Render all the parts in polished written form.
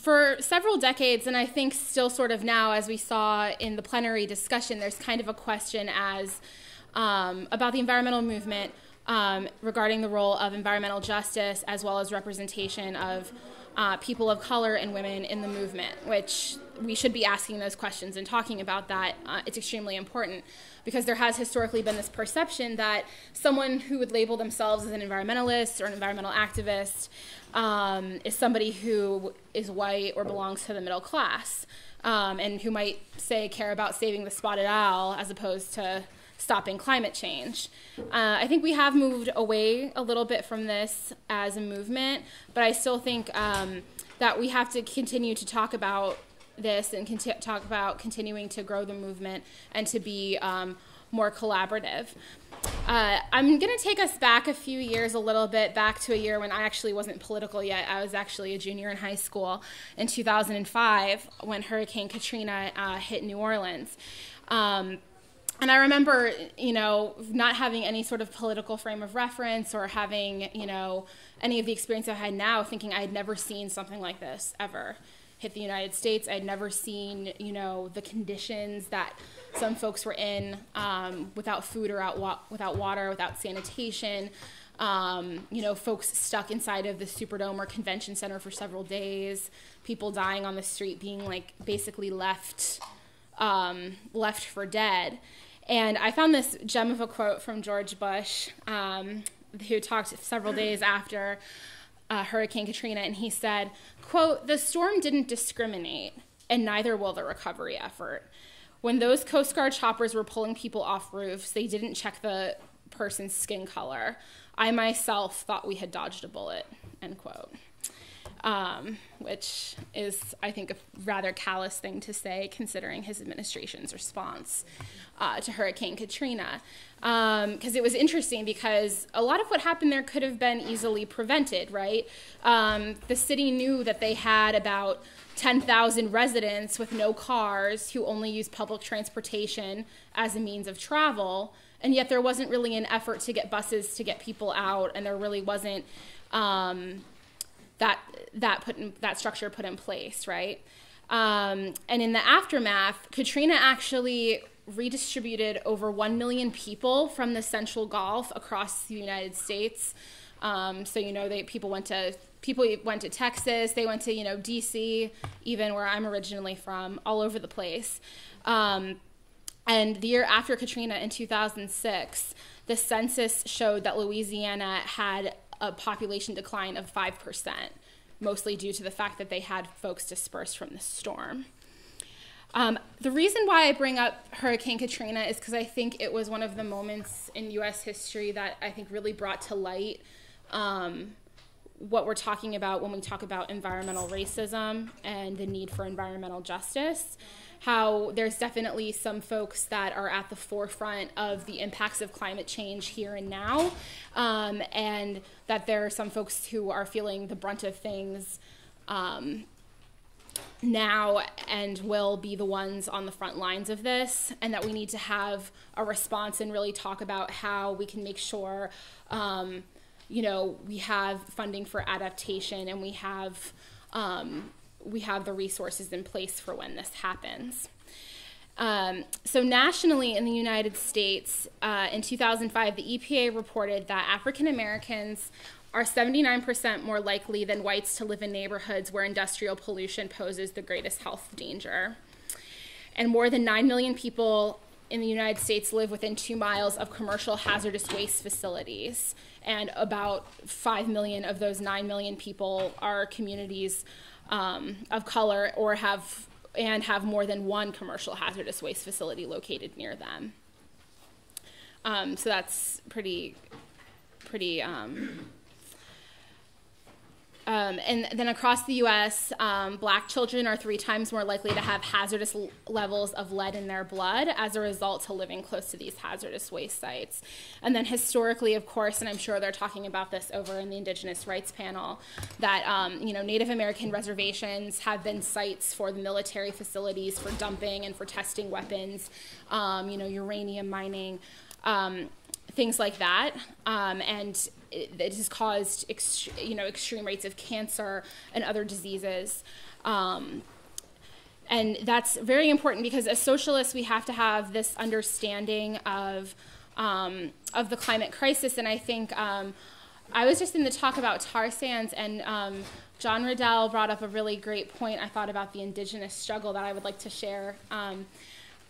For several decades, and I think still sort of now, as we saw in the plenary discussion, there's kind of a question as about the environmental movement regarding the role of environmental justice as well as representation of people of color and women in the movement, which we should be asking those questions and talking about that. It's extremely important because there has historically been this perception that someone who would label themselves as an environmentalist or an environmental activist is somebody who is white or belongs to the middle class, and who might say care about saving the spotted owl as opposed to stopping climate change. I think we have moved away a little bit from this as a movement, but I still think that we have to continue to talk about this and talk about continuing to grow the movement and to be more collaborative. I'm going to take us back a few years, a little bit, back to a year when I actually wasn't political yet. I was actually a junior in high school in 2005 when Hurricane Katrina hit New Orleans. And I remember, not having any sort of political frame of reference or having, any of the experience I had now, thinking I had never seen something like this ever hit the United States. I'd never seen, the conditions that some folks were in without food or without water, without sanitation. Folks stuck inside of the Superdome or convention center for several days, people dying on the street, being basically left for dead. And I found this gem of a quote from George Bush, who talked several days after Hurricane Katrina, and he said, quote, "The storm didn't discriminate, and neither will the recovery effort. When those Coast Guard choppers were pulling people off roofs, they didn't check the person's skin color. I myself thought we had dodged a bullet," end quote. Which is, I think, a rather callous thing to say considering his administration's response to Hurricane Katrina. Because it was interesting because a lot of what happened there could have been easily prevented, right? The city knew that they had about 10,000 residents with no cars who only use public transportation as a means of travel, and yet there wasn't really an effort to get buses to get people out, and there really wasn't that structure put in place, right? And in the aftermath, Katrina actually redistributed over 1 million people from the Central Gulf across the United States. People went to Texas, they went to DC, even where I'm originally from, all over the place. And the year after Katrina in 2006, the census showed that Louisiana had a population decline of 5%, mostly due to the fact that they had folks dispersed from the storm. The reason why I bring up Hurricane Katrina is because I think it was one of the moments in U.S. history that I think really brought to light what we're talking about when we talk about environmental racism and the need for environmental justice. How there's definitely some folks that are at the forefront of the impacts of climate change here and now, and that there are some folks who are feeling the brunt of things now and will be the ones on the front lines of this, and that we need to have a response and really talk about how we can make sure we have funding for adaptation and we have the resources in place for when this happens. So nationally in the United States, in 2005, the EPA reported that African Americans are 79% more likely than whites to live in neighborhoods where industrial pollution poses the greatest health danger. And more than 9 million people in the United States live within 2 miles of commercial hazardous waste facilities. And about 5 million of those 9 million people are communities of color or have more than one commercial hazardous waste facility located near them. So that's pretty. And then across the U.S., black children are 3 times more likely to have hazardous levels of lead in their blood as a result to living close to these hazardous waste sites. And then historically, of course, and I'm sure they're talking about this over in the Indigenous Rights panel, that Native American reservations have been sites for the military facilities for dumping and for testing weapons, uranium mining, things like that, and it has caused extreme rates of cancer and other diseases. And that's very important because as socialists, we have to have this understanding of the climate crisis. And I think I was just in the talk about tar sands, and John Riddell brought up a really great point, I thought, about the indigenous struggle that I would like to share.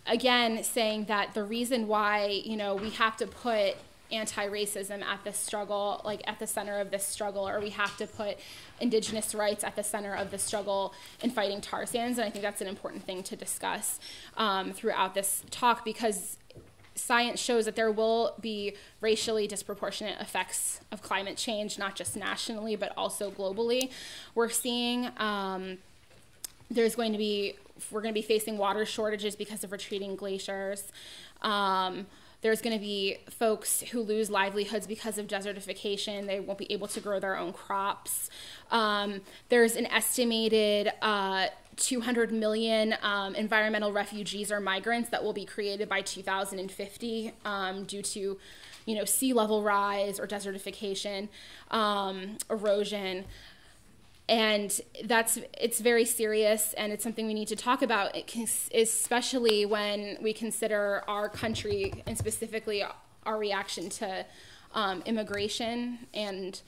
Again, saying that the reason why, we have to put anti-racism at this struggle, like at the center of this struggle, or we have to put indigenous rights at the center of the struggle in fighting tar sands. And I think that's an important thing to discuss throughout this talk, because science shows that there will be racially disproportionate effects of climate change, not just nationally, but also globally. We're seeing we're going to be facing water shortages because of retreating glaciers. There's going to be folks who lose livelihoods because of desertification. They won't be able to grow their own crops. There's an estimated 200 million environmental refugees or migrants that will be created by 2050 due to, sea level rise or desertification, erosion. And it's very serious, and it's something we need to talk about, especially when we consider our country and specifically our reaction to immigration and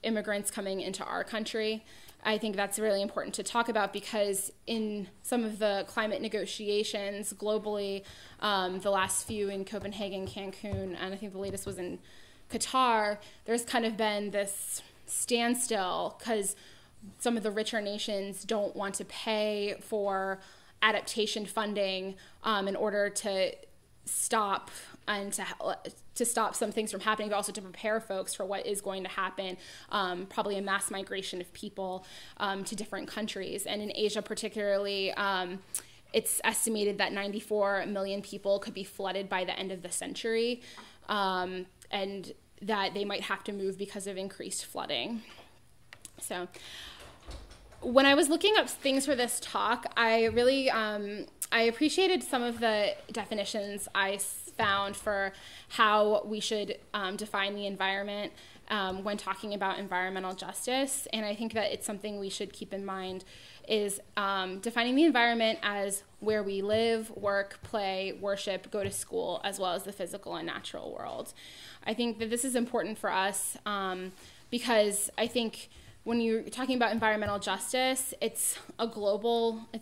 immigrants coming into our country. I think that's really important to talk about, because in some of the climate negotiations globally, the last few in Copenhagen, Cancun, and I think the latest was in Qatar, there's kind of been this standstill because some of the richer nations don't want to pay for adaptation funding in order to stop and to stop some things from happening, but also to prepare folks for what is going to happen, probably a mass migration of people to different countries. And in Asia particularly, it's estimated that 94 million people could be flooded by the end of the century. And that they might have to move because of increased flooding. So when I was looking up things for this talk, I really, I appreciated some of the definitions I found for how we should define the environment when talking about environmental justice. And I think that it's something we should keep in mind is defining the environment as where we live, work, play, worship, go to school, as well as the physical and natural world. I think that this is important for us because I think when you're talking about environmental justice, it's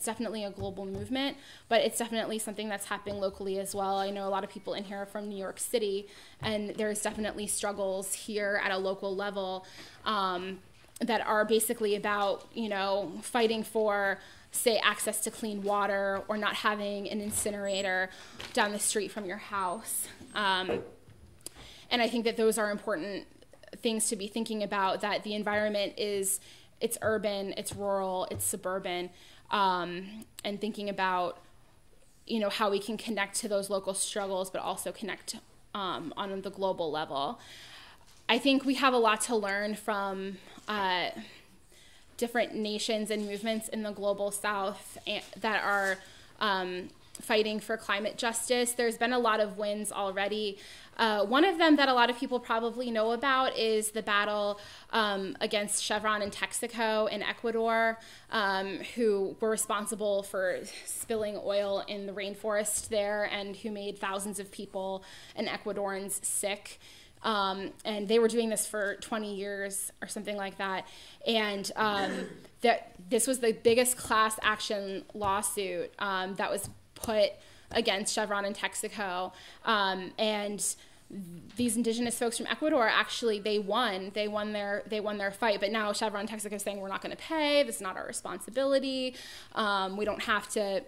definitely a global movement, but it's definitely something that's happening locally as well. I know a lot of people in here are from New York City, and there's definitely struggles here at a local level that are basically about, fighting for, say, access to clean water or not having an incinerator down the street from your house. And I think that those are important things to be thinking about, that the environment it's urban, it's rural, it's suburban, and thinking about, how we can connect to those local struggles, but also connect on the global level. I think we have a lot to learn from different nations and movements in the global south that are fighting for climate justice. There's been a lot of wins already. One of them that a lot of people probably know about is the battle against Chevron and Texaco in Ecuador, who were responsible for spilling oil in the rainforest there and who made thousands of people and Ecuadorians sick. And they were doing this for 20 years or something like that. And this was the biggest class action lawsuit that was put against Chevron and Texaco. And these indigenous folks from Ecuador, actually, they won their fight. But now Chevron and Texaco is saying, we're not going to pay. This is not our responsibility. We don't have to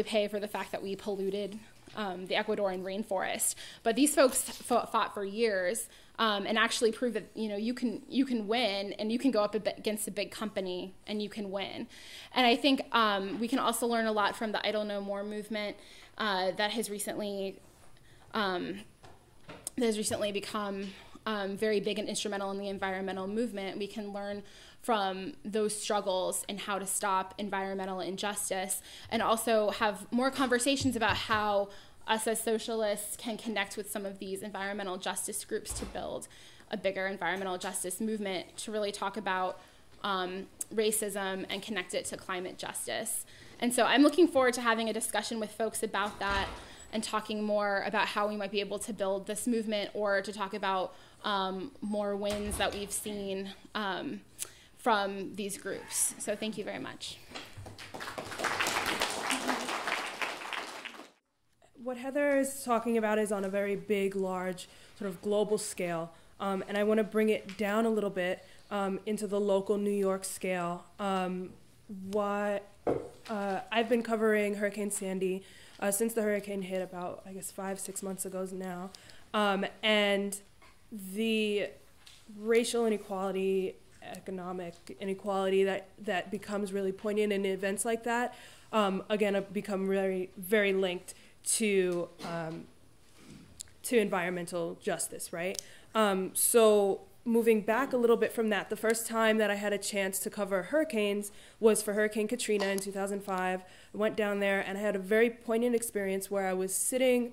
pay for the fact that we polluted the Ecuadorian rainforest. But these folks fought for years and actually proved that you can win, and you can go up against a big company and you can win. And I think we can also learn a lot from the Idle No More movement that has recently become very big and instrumental in the environmental movement. We can learn from those struggles and how to stop environmental injustice, and also have more conversations about how us as socialists can connect with some of these environmental justice groups to build a bigger environmental justice movement to really talk about racism and connect it to climate justice. And so I'm looking forward to having a discussion with folks about that and talking more about how we might be able to build this movement, or to talk about more wins that we've seen from these groups. So thank you very much. What Heather is talking about is on a very big, large, sort of global scale. And I want to bring it down a little bit into the local New York scale. I've been covering Hurricane Sandy since the hurricane hit about, I guess, 5-6 months ago now. And the racial inequality, economic inequality that becomes really poignant in events like that, again, have become very, very linked to environmental justice, right? So moving back a little bit from that, the first time that I had a chance to cover hurricanes was for Hurricane Katrina in 2005. I went down there and I had a very poignant experience where I was standing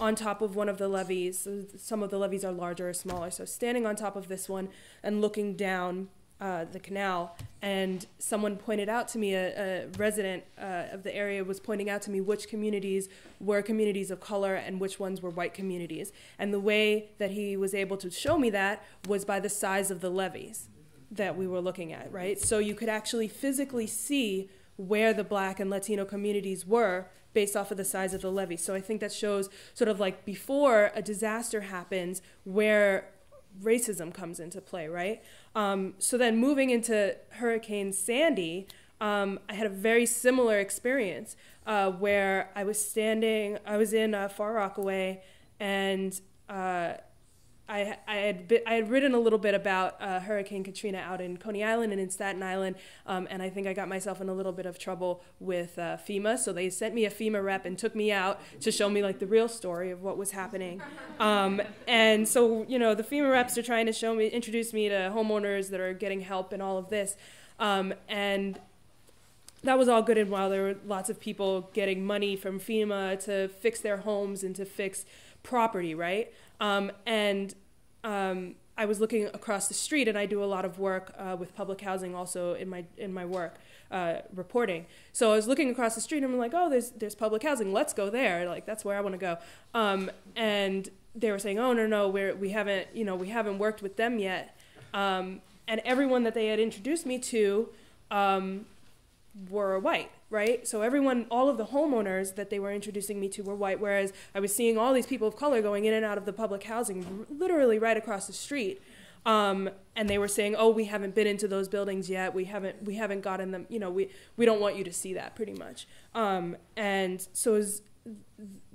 on top of one of the levees. Some of the levees are larger or smaller, so standing on top of this one and looking down the canal, and someone pointed out to me, a resident of the area was pointing out to me which communities were communities of color and which ones were white communities. And the way that he was able to show me that was by the size of the levees that we were looking at, right? So you could actually physically see where the Black and Latino communities were based off of the size of the levee. So I think that shows sort of like before a disaster happens where racism comes into play, right? So then moving into Hurricane Sandy, I had a very similar experience where I was in Far Rockaway, and I had written a little bit about Hurricane Katrina out in Coney Island and in Staten Island, and I think I got myself in a little bit of trouble with FEMA. So they sent me a FEMA rep and took me out to show me like the real story of what was happening. And so, you know, the FEMA reps are trying to introduce me to homeowners that are getting help and all of this. And that was all good and well. There were lots of people getting money from FEMA to fix their homes and to fix property, right? I was looking across the street, and I do a lot of work with public housing also in my work reporting. So I was looking across the street, and I'm like, oh, there's public housing. Let's go there. Like, that's where I want to go. And they were saying, oh, no, we haven't worked with them yet. And everyone that they had introduced me to were white, right? So all of the homeowners that they were introducing me to were white, whereas I was seeing all these people of color going in and out of the public housing literally right across the street. And they were saying, oh, we haven't been into those buildings yet. We haven't gotten them, you know, we don't want you to see that, pretty much. And so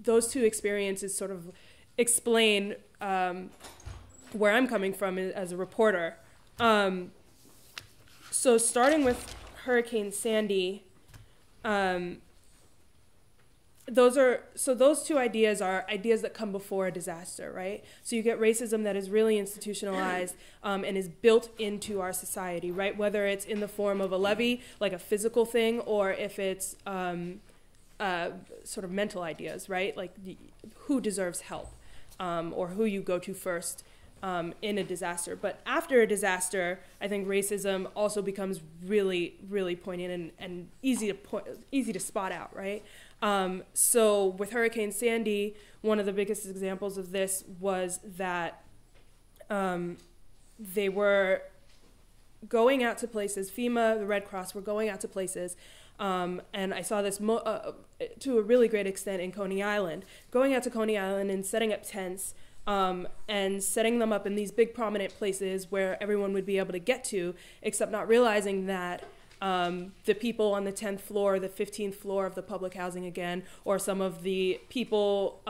those two experiences sort of explain where I'm coming from as a reporter. So starting with Hurricane Sandy, those two ideas are ideas that come before a disaster, right? So you get racism that is really institutionalized and is built into our society, right? Whether it's in the form of a levy, like a physical thing, or if it's sort of mental ideas, right? Like who deserves help, or who you go to first in a disaster. But after a disaster, I think racism also becomes really, really poignant and easy to spot out, right? So with Hurricane Sandy, one of the biggest examples of this was that they were going out to places, FEMA, the Red Cross were going out to places, and I saw this to a really great extent in Coney Island, going out to Coney Island and setting up tents, and setting them up in these big prominent places where everyone would be able to get to, except not realizing that the people on the 10th floor, the 15th floor of the public housing again, or some of the people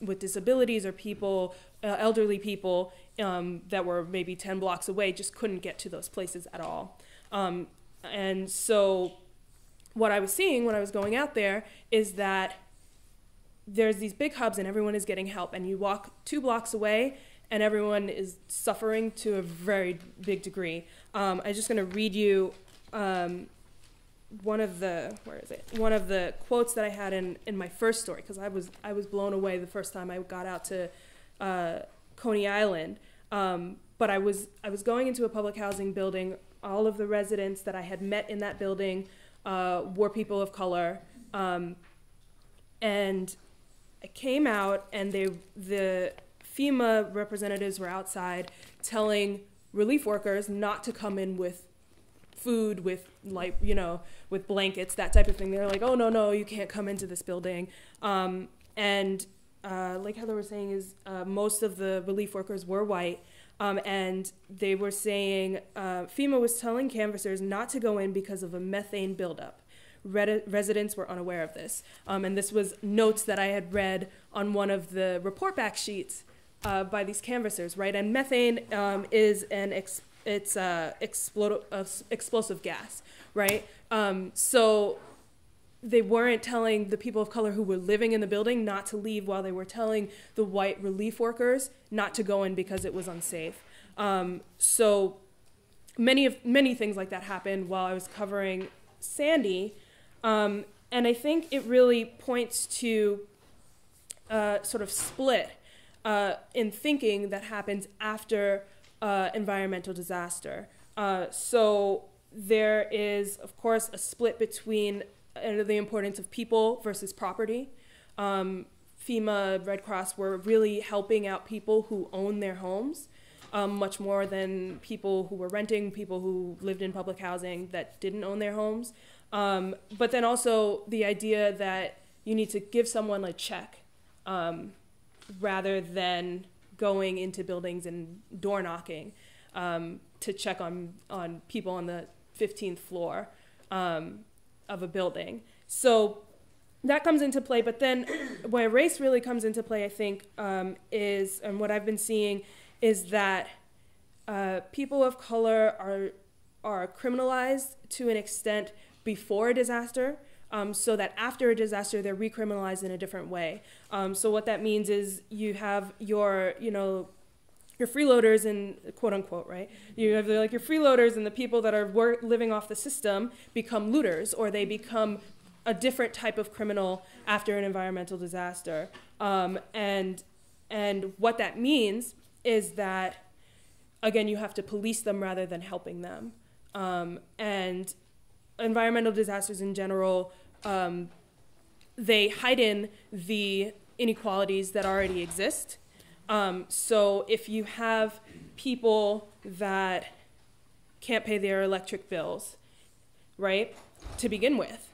with disabilities or people, elderly people that were maybe 10 blocks away just couldn't get to those places at all. And so what I was seeing when I was going out there is that there's these big hubs and everyone is getting help, and you walk 2 blocks away and everyone is suffering to a very big degree. I'm just going to read you one of the quotes that I had in my first story, because I was blown away the first time I got out to Coney Island. But I was going into a public housing building. All of the residents that I had met in that building were people of color. And I came out, and the FEMA representatives were outside telling relief workers not to come in with food, with with blankets, that type of thing. They're like, oh, no, you can't come into this building. And like Heather was saying, is most of the relief workers were white. And they were saying, FEMA was telling canvassers not to go in because of a methane buildup. Residents were unaware of this. And this was notes that I had read on one of the report back sheets by these canvassers, right? And methane is an explosive gas, right? So they weren't telling the people of color who were living in the building not to leave, while they were telling the white relief workers not to go in because it was unsafe. So many things like that happened while I was covering Sandy. And I think it really points to sort of split in thinking that happens after environmental disaster. So there is, of course, a split between the importance of people versus property. FEMA, Red Cross were really helping out people who own their homes, much more than people who were renting, people who lived in public housing that didn't own their homes. But then also the idea that you need to give someone a check rather than going into buildings and door knocking to check on people on the 15th floor of a building. So that comes into play. But then where race really comes into play, I think, is, and what I've been seeing, is that people of color are criminalized to an extent before a disaster, so that after a disaster, they're recriminalized in a different way. So what that means is you have your freeloaders and quote unquote, right? You have your freeloaders, and the people that are living off the system become looters, or they become a different type of criminal after an environmental disaster. And what that means is that, again, you have to police them rather than helping them. And environmental disasters in general, they heighten the inequalities that already exist. So if you have people that can't pay their electric bills, right, to begin with,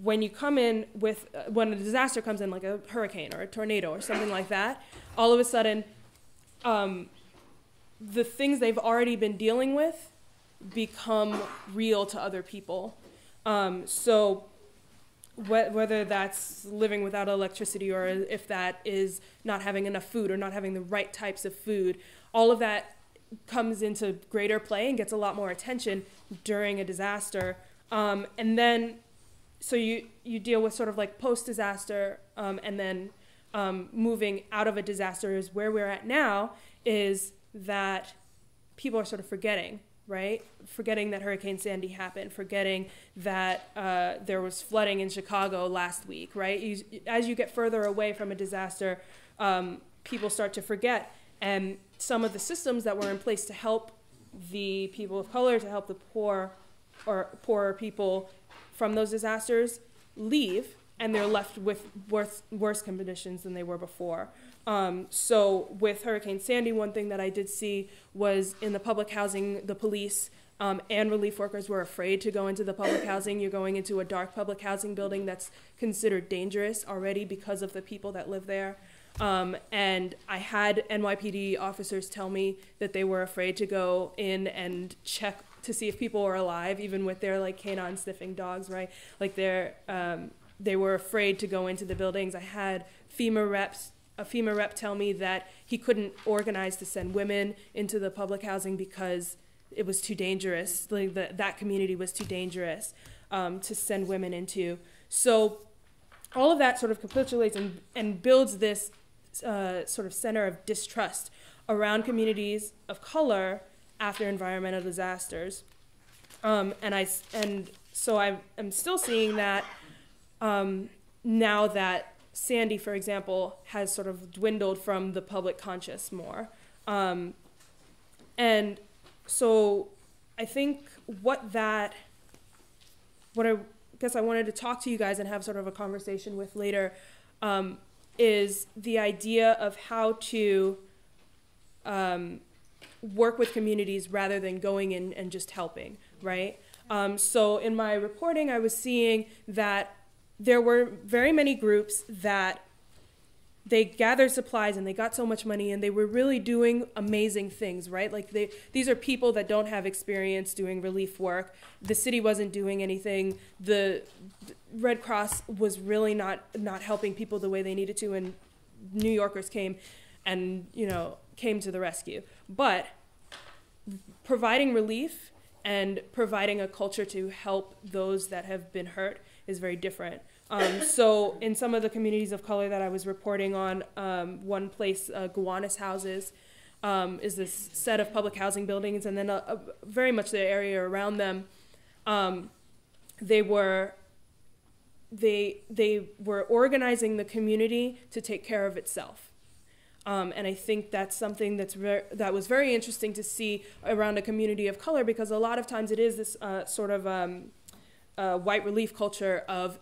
when you come in with, when a disaster comes in, like a hurricane or a tornado or something like that, all of a sudden, the things they've already been dealing with become real to other people. So whether that's living without electricity, or if that is not having enough food or not having the right types of food, all of that comes into greater play and gets a lot more attention during a disaster. And then, so you deal with sort of like post-disaster, and then moving out of a disaster is where we're at now, is that people are sort of forgetting, right? Forgetting that Hurricane Sandy happened, forgetting that there was flooding in Chicago last week, right? As you get further away from a disaster, people start to forget. And some of the systems that were in place to help the people of color, to help the poor or poorer people from those disasters, leave, and they're left with worse conditions than they were before. So with Hurricane Sandy, one thing that I did see was in the public housing, the police and relief workers were afraid to go into the public housing. You're going into a dark public housing building that's considered dangerous already because of the people that live there. And I had NYPD officers tell me that they were afraid to go in and check to see if people were alive, even with their like canine sniffing dogs, right? Like they were afraid to go into the buildings. I had a FEMA rep tell me that he couldn't organize to send women into the public housing because it was too dangerous. Like that community was too dangerous to send women into. So all of that sort of capitulates and builds this sort of center of distrust around communities of color after environmental disasters. And so I'm still seeing that now that Sandy, for example, has sort of dwindled from the public conscious more. And so I think what I guess I wanted to talk to you guys and have sort of a conversation with later is the idea of how to work with communities rather than going in and just helping, right? So in my reporting, I was seeing that there were very many groups that they gathered supplies and they got so much money and they were really doing amazing things, right? Like these are people that don't have experience doing relief work. The city wasn't doing anything. The Red Cross was really not helping people the way they needed to, and New Yorkers came and, came to the rescue. But providing relief and providing a culture to help those that have been hurt is very different. So in some of the communities of color that I was reporting on, one place, Gowanus Houses, is this set of public housing buildings, and then very much the area around them, they were organizing the community to take care of itself. And I think that's something that was very interesting to see around a community of color, because a lot of times it is this sort of white relief culture of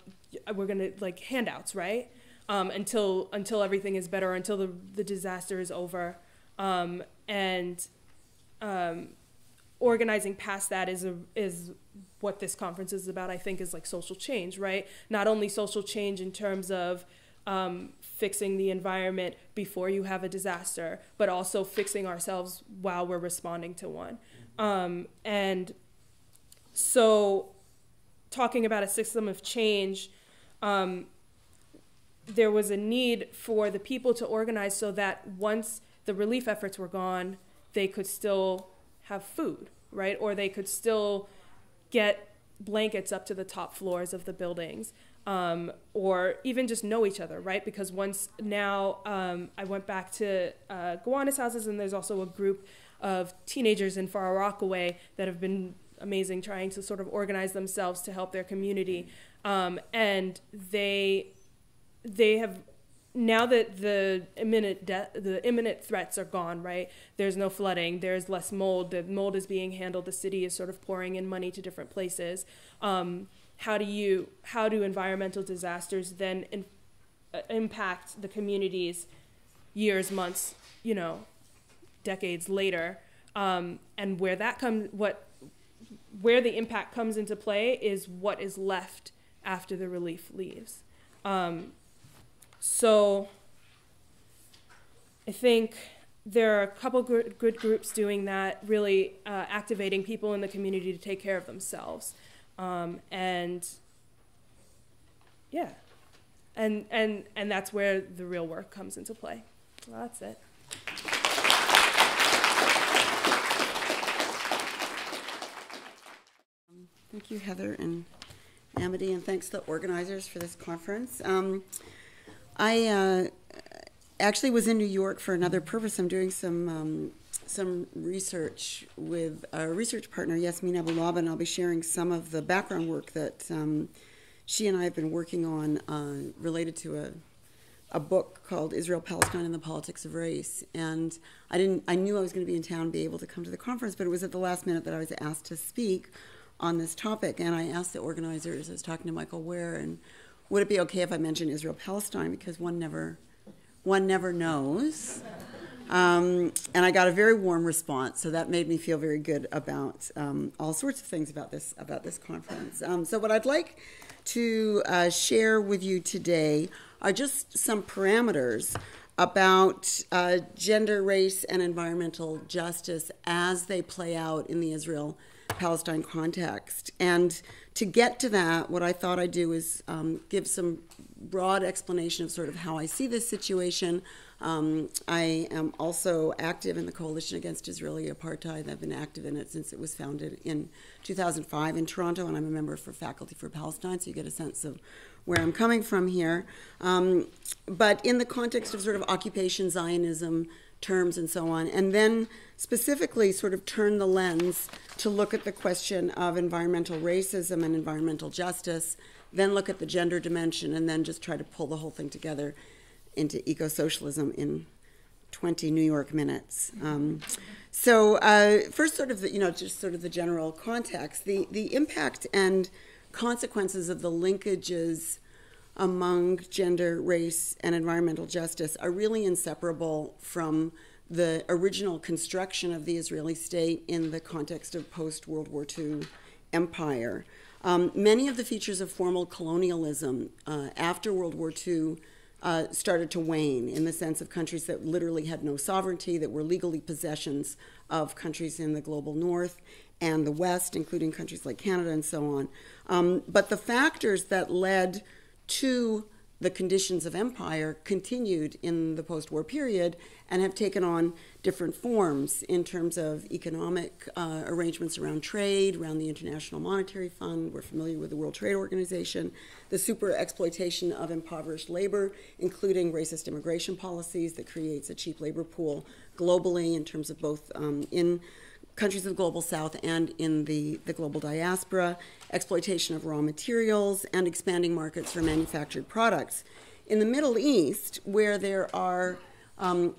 we're going to like handouts, right? Until everything is better, until the disaster is over. And organizing past that is what this conference is about, I think, is like social change, right? Not only social change in terms of fixing the environment before you have a disaster, but also fixing ourselves while we're responding to one. And so talking about a system of change, there was a need for the people to organize so that once the relief efforts were gone, they could still have food, right? Or they could still get blankets up to the top floors of the buildings, or even just know each other, right? Because once now, I went back to Gowanus Houses, and there's also a group of teenagers in Far Rockaway that have been amazing, trying to sort of organize themselves to help their community. And they have, now that the imminent threats are gone, right? There's no flooding, there's less mold, the mold is being handled, the city is sort of pouring in money to different places. How do environmental disasters then impact the communities years, months, decades later? And where the impact comes into play is what is left after the relief leaves. So I think there are a couple good groups doing that, really activating people in the community to take care of themselves. And that's where the real work comes into play. Well, that's it. Thank you, Heather and Amity, and thanks to the organizers for this conference. I actually was in New York for another purpose. I'm doing some research with a research partner, Yasmin Abulaba, and I'll be sharing some of the background work that she and I have been working on related to a book called Israel, Palestine, and the Politics of Race. And I knew I was going to be in town, be able to come to the conference, but it was at the last minute that I was asked to speak on this topic. And I asked the organizers, I was talking to Michael Ware, and would it be okay if I mentioned Israel, Palestine, because one never knows. And I got a very warm response, so that made me feel very good about all sorts of things about this conference. So what I'd like to share with you today are just some parameters about gender, race, and environmental justice as they play out in the Israel-Palestine context. And to get to that, what I thought I'd do is give some broad explanation of sort of how I see this situation. I am also active in the Coalition Against Israeli Apartheid. I've been active in it since it was founded in 2005 in Toronto, and I'm a member for Faculty for Palestine, so you get a sense of where I'm coming from here. But in the context of sort of occupation, Zionism, terms and so on, and then specifically sort of turn the lens to look at the question of environmental racism and environmental justice then look at the gender dimension, and then just try to pull the whole thing together into eco-socialism in 20 New York minutes. First, sort of just sort of the general context, the impact and consequences of the linkages among gender, race, and environmental justice are really inseparable from the original construction of the Israeli state in the context of post-World War II empire. Many of the features of formal colonialism after World War II started to wane, in the sense of countries that literally had no sovereignty, that were legally possessions of countries in the global north and the west, including countries like Canada and so on. But the factors that led to the conditions of empire continued in the post-war period and have taken on different forms in terms of economic arrangements around trade, around the International Monetary Fund. We're familiar with the World Trade Organization, the super exploitation of impoverished labor, including racist immigration policies that creates a cheap labor pool globally in terms of both in countries of the global south and in the global diaspora, exploitation of raw materials, and expanding markets for manufactured products. In the Middle East, where there are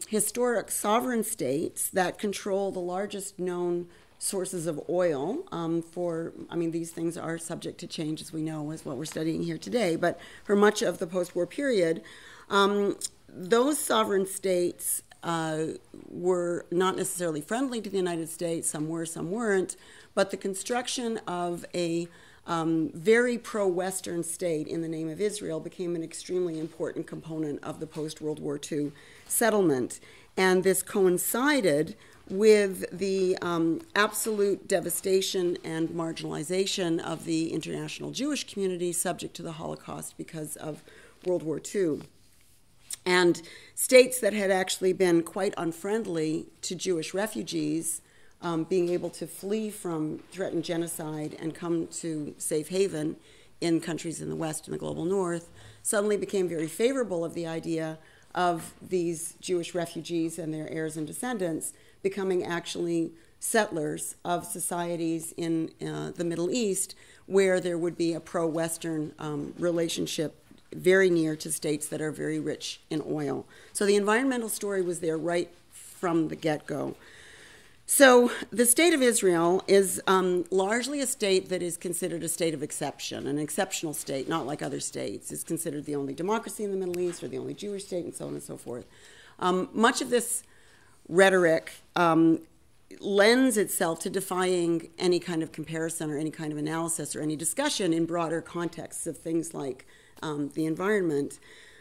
historic sovereign states that control the largest known sources of oil these things are subject to change, as we know, as what we're studying here today, but for much of the post-war period, those sovereign states were not necessarily friendly to the United States. Some were, some weren't. But the construction of a very pro-Western state in the name of Israel became an extremely important component of the post-World War II settlement. And this coincided with the absolute devastation and marginalization of the international Jewish community subject to the Holocaust because of World War II. And states that had actually been quite unfriendly to Jewish refugees being able to flee from threatened genocide and come to safe haven in countries in the West and the global North suddenly became very favorable of the idea of these Jewish refugees and their heirs and descendants becoming actually settlers of societies in the Middle East, where there would be a pro-Western relationship very near to states that are very rich in oil. So the environmental story was there right from the get-go. So the state of Israel is largely a state that is considered a state of exception, an exceptional state, not like other states. It's considered the only democracy in the Middle East or the only Jewish state, and so on and so forth. Much of this rhetoric lends itself to defying any kind of comparison or any kind of analysis or any discussion in broader contexts of things like the environment.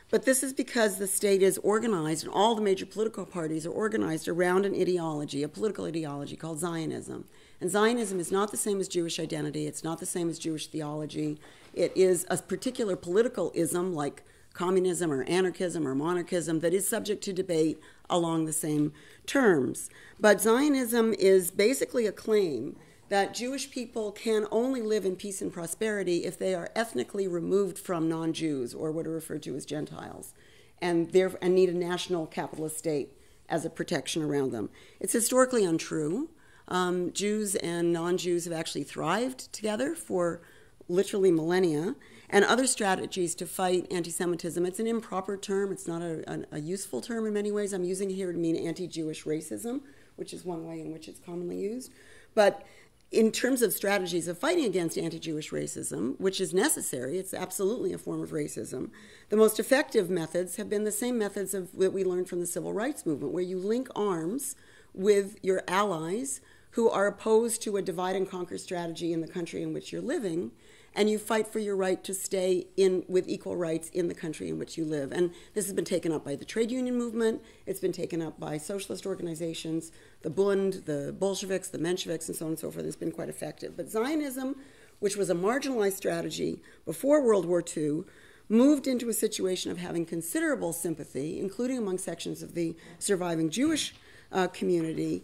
But this is because the state is organized, and all the major political parties are organized around an ideology, a political ideology called Zionism. And Zionism is not the same as Jewish identity. It's not the same as Jewish theology. It is a particular political ism like communism or anarchism or monarchism that is subject to debate along the same terms. But Zionism is basically a claim that Jewish people can only live in peace and prosperity if they are ethnically removed from non-Jews, or what are referred to as Gentiles, and need a national capitalist state as a protection around them. It's historically untrue. Jews and non-Jews have actually thrived together for literally millennia, and other strategies to fight anti-Semitism. It's an improper term. It's not a useful term in many ways. I'm using it here to mean anti-Jewish racism, which is one way in which it's commonly used. But in terms of strategies of fighting against anti-Jewish racism, which is necessary, it's absolutely a form of racism, the most effective methods have been the same methods that we learned from the civil rights movement, where you link arms with your allies who are opposed to a divide and conquer strategy in the country in which you're living, and you fight for your right to stay in with equal rights in the country in which you live. And this has been taken up by the trade union movement. It's been taken up by socialist organizations, the Bund, the Bolsheviks, the Mensheviks, and so on and so forth. It's been quite effective. But Zionism, which was a marginalized strategy before World War II, moved into a situation of having considerable sympathy, including among sections of the surviving Jewish community,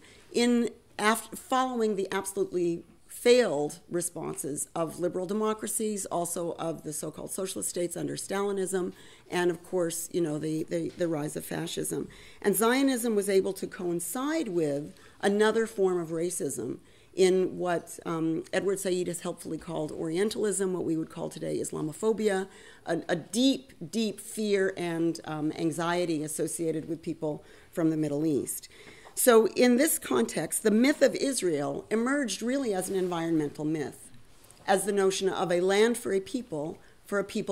following the absolutely failed responses of liberal democracies, also of the so-called socialist states under Stalinism, and of course, the rise of fascism. And Zionism was able to coincide with another form of racism in what Edward Said has helpfully called Orientalism, what we would call today Islamophobia, a deep, deep fear and anxiety associated with people from the Middle East. So in this context, the myth of Israel emerged really as an environmental myth, as the notion of a land for a people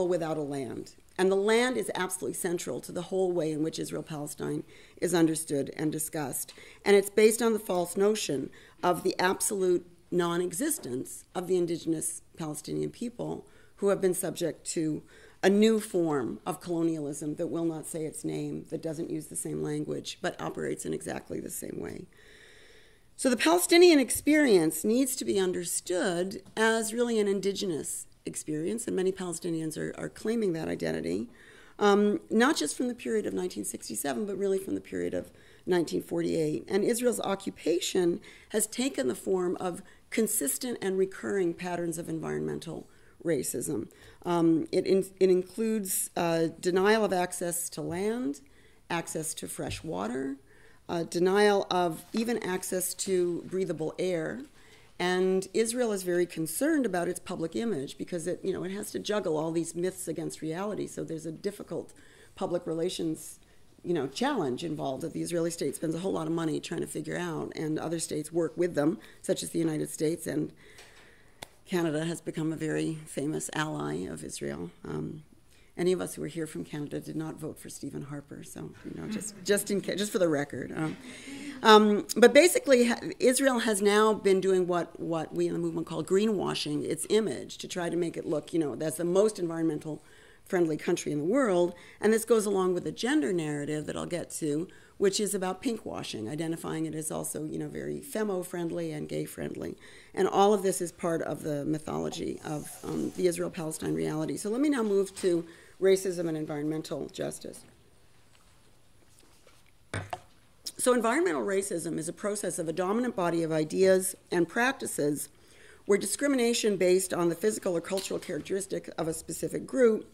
without a land. And the land is absolutely central to the whole way in which Israel-Palestine is understood and discussed. And it's based on the false notion of the absolute non-existence of the indigenous Palestinian people, who have been subject to a new form of colonialism that will not say its name, that doesn't use the same language, but operates in exactly the same way. So the Palestinian experience needs to be understood as really an indigenous experience, and many Palestinians are claiming that identity, not just from the period of 1967, but really from the period of 1948. And Israel's occupation has taken the form of consistent and recurring patterns of environmental racism. It includes denial of access to land, access to fresh water, denial of even access to breathable air. And Israel is very concerned about its public image because it has to juggle all these myths against reality. So there's a difficult public relations challenge involved that the Israeli state spends a whole lot of money trying to figure out, and other states work with them, such as the United States, and Canada has become a very famous ally of Israel. Any of us who are here from Canada did not vote for Stephen Harper, so just for the record. But basically, Israel has now been doing what we in the movement call greenwashing its image to try to make it look, that's the most environmental friendly country in the world. And this goes along with the gender narrative that I'll get to, which is about pinkwashing, identifying it as also, very femo-friendly and gay-friendly. And all of this is part of the mythology of the Israel-Palestine reality. So let me now move to racism and environmental justice. So environmental racism is a process of a dominant body of ideas and practices where discrimination based on the physical or cultural characteristic of a specific group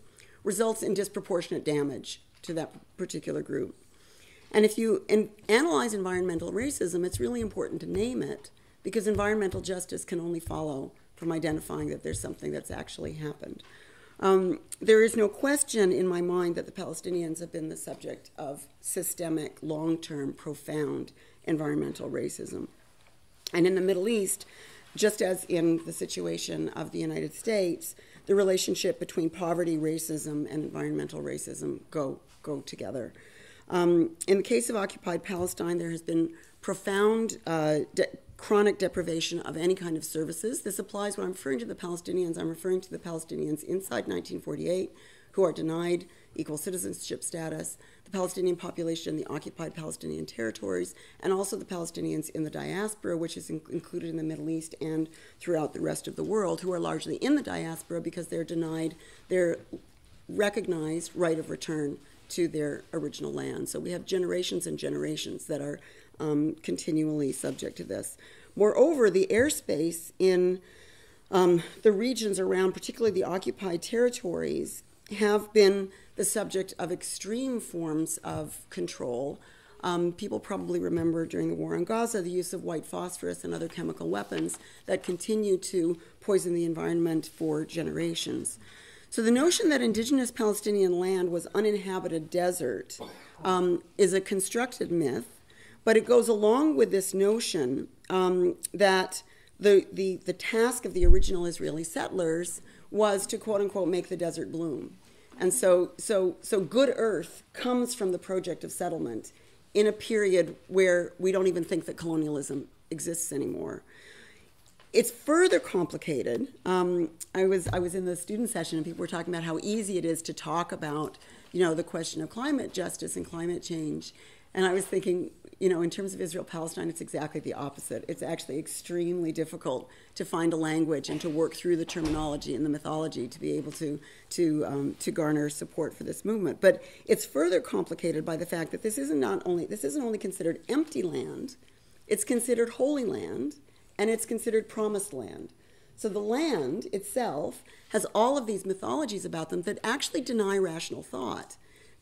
results in disproportionate damage to that particular group. And if you analyze environmental racism, it's really important to name it, because environmental justice can only follow from identifying that there's something that's actually happened. There is no question in my mind that the Palestinians have been the subject of systemic, long-term, profound environmental racism. And in the Middle East, just as in the situation of the United States, the relationship between poverty, racism, and environmental racism go together. In the case of occupied Palestine, there has been profound chronic deprivation of any kind of services. This applies when I'm referring to the Palestinians. I'm referring to the Palestinians inside 1948 who are denied equal citizenship status, the Palestinian population in the occupied Palestinian territories, and also the Palestinians in the diaspora, which is included in the Middle East and throughout the rest of the world, who are largely in the diaspora because they're denied their recognized right of return to their original land. So we have generations and generations that are continually subject to this. Moreover, the airspace in the regions around, particularly the occupied territories, have been the subject of extreme forms of control. People probably remember during the war in Gaza the use of white phosphorus and other chemical weapons that continue to poison the environment for generations. So the notion that indigenous Palestinian land was uninhabited desert is a constructed myth, but it goes along with this notion that the task of the original Israeli settlers was to, quote unquote, make the desert bloom. And so good earth comes from the project of settlement in a period where we don't even think that colonialism exists anymore. It's further complicated. I was in the student session and people were talking about how easy it is to talk about, the question of climate justice and climate change. And I was thinking, in terms of Israel-Palestine, it's exactly the opposite. It's actually extremely difficult to find a language and to work through the terminology and the mythology to be able to garner support for this movement. But it's further complicated by the fact that this isn't only considered empty land, it's considered holy land, and it's considered promised land. So the land itself has all of these mythologies about them that actually deny rational thought.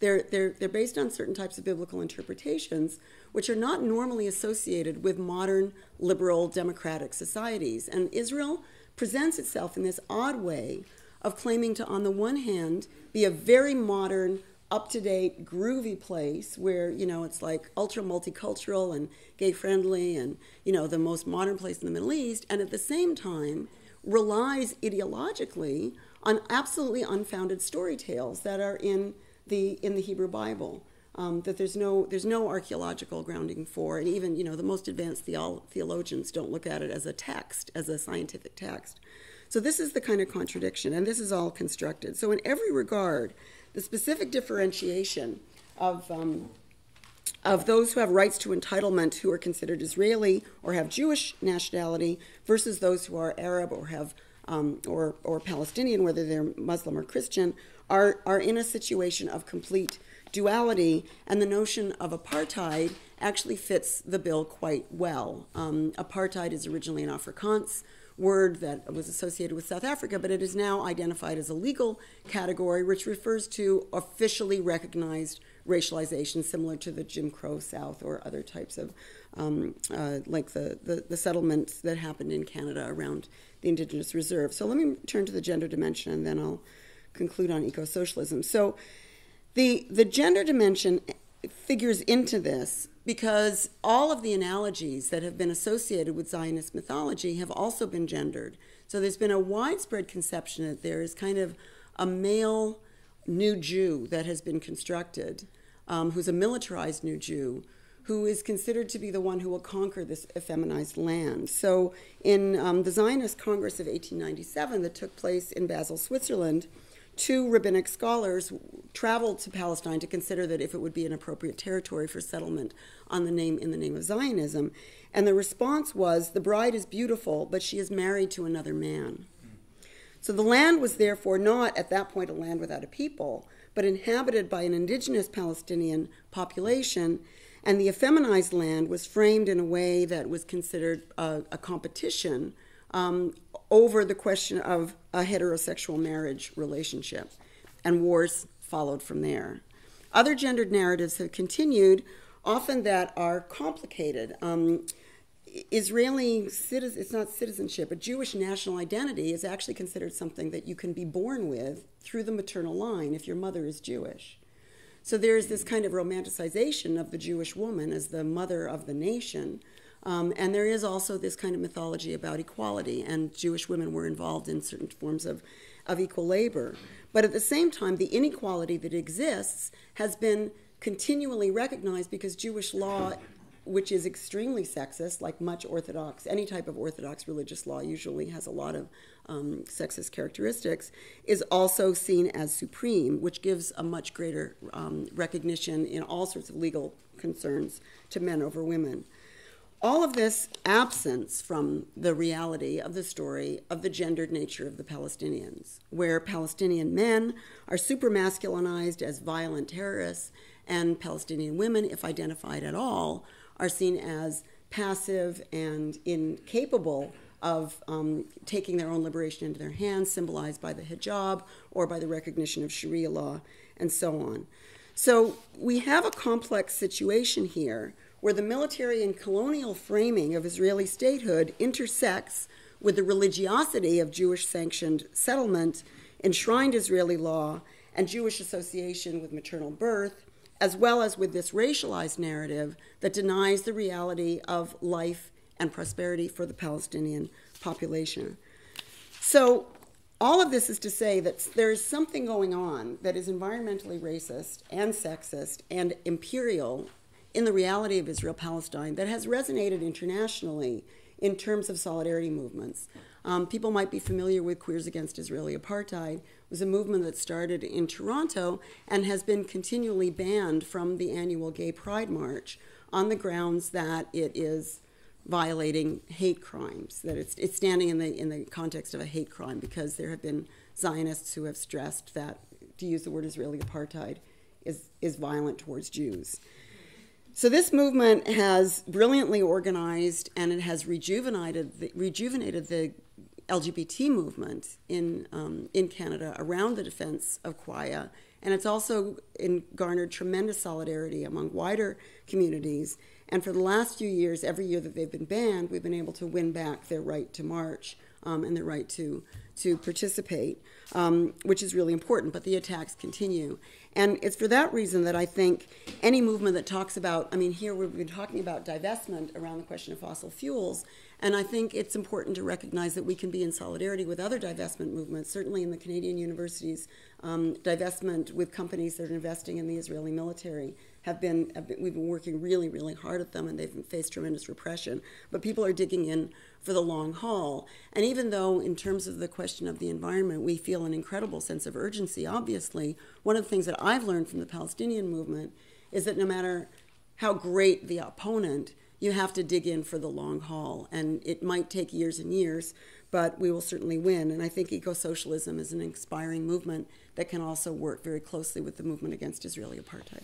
They're based on certain types of biblical interpretations, which are not normally associated with modern liberal democratic societies. And Israel presents itself in this odd way of claiming to, on the one hand, be a very modern, up-to-date, groovy place where, it's like ultra multicultural and gay-friendly and, the most modern place in the Middle East, and at the same time relies ideologically on absolutely unfounded story tales that are in the Hebrew Bible, that there's no archaeological grounding for, and even, the most advanced theologians don't look at it as a text, as a scientific text. So this is the kind of contradiction, and this is all constructed. So in every regard, the specific differentiation of those who have rights to entitlement who are considered Israeli or have Jewish nationality versus those who are Arab or have or Palestinian, whether they're Muslim or Christian, are in a situation of complete duality, and the notion of apartheid actually fits the bill quite well. Apartheid is originally an Afrikaans word that was associated with South Africa, but it is now identified as a legal category which refers to officially recognized racialization similar to the Jim Crow South or other types of, like the settlements that happened in Canada around the Indigenous Reserve. So let me turn to the gender dimension, and then I'll conclude on eco-socialism. So the gender dimension figures into this because all of the analogies that have been associated with Zionist mythology have also been gendered. So there's been a widespread conception that there is kind of a male new Jew that has been constructed, who's a militarized new Jew, who is considered to be the one who will conquer this effeminized land. So in the Zionist Congress of 1897 that took place in Basel, Switzerland, 2 rabbinic scholars traveled to Palestine to consider that if it would be an appropriate territory for settlement in the name of Zionism. And the response was, the bride is beautiful, but she is married to another man. So the land was therefore not, at that point, a land without a people, but inhabited by an indigenous Palestinian population, and the effeminized land was framed in a way that was considered a competition over the question of a heterosexual marriage relationship, and wars followed from there. Other gendered narratives have continued, often that are complicated. Israeli it's not citizenship, but Jewish national identity is actually considered something that you can be born with through the maternal line if your mother is Jewish. So there's this kind of romanticization of the Jewish woman as the mother of the nation. And there is also this kind of mythology about equality, and Jewish women were involved in certain forms of equal labor. But at the same time, the inequality that exists has been continually recognized because Jewish law, which is extremely sexist, like much Orthodox, any type of Orthodox religious law usually has a lot of sexist characteristics, is also seen as supreme, which gives a much greater recognition in all sorts of legal concerns to men over women. All of this absence from the reality of the story of the gendered nature of the Palestinians, where Palestinian men are supermasculinized as violent terrorists, and Palestinian women, if identified at all, are seen as passive and incapable of taking their own liberation into their hands, symbolized by the hijab or by the recognition of Sharia law, and so on. So we have a complex situation here where the military and colonial framing of Israeli statehood intersects with the religiosity of Jewish-sanctioned settlement, enshrined Israeli law, and Jewish association with maternal birth, as well as with this racialized narrative that denies the reality of life and prosperity for the Palestinian population. So all of this is to say that there is something going on that is environmentally racist and sexist and imperial in the reality of Israel-Palestine that has resonated internationally in terms of solidarity movements. People might be familiar with Queers Against Israeli Apartheid. It was a movement that started in Toronto and has been continually banned from the annual Gay Pride March on the grounds that it is violating hate crimes, that it's standing in the context of a hate crime, because there have been Zionists who have stressed that, to use the word Israeli apartheid, is violent towards Jews. So this movement has brilliantly organized, and it has rejuvenated the LGBT movement in Canada around the defense of Quia And it's also garnered tremendous solidarity among wider communities. And for the last few years, every year that they've been banned, we've been able to win back their right to march and their right to participate, which is really important. But the attacks continue. And it's for that reason that I think any movement that talks about, I mean, here we've been talking about divestment around the question of fossil fuels, and I think it's important to recognize that we can be in solidarity with other divestment movements, certainly in the Canadian universities, divestment with companies that are investing in the Israeli military. We've been working really, really hard at them, and they've faced tremendous repression. But people are digging in for the long haul. And even though in terms of the question of the environment, we feel an incredible sense of urgency, obviously, one of the things that I've learned from the Palestinian movement is that no matter how great the opponent, you have to dig in for the long haul. And it might take years and years, but we will certainly win. And I think eco-socialism is an inspiring movement that can also work very closely with the movement against Israeli apartheid.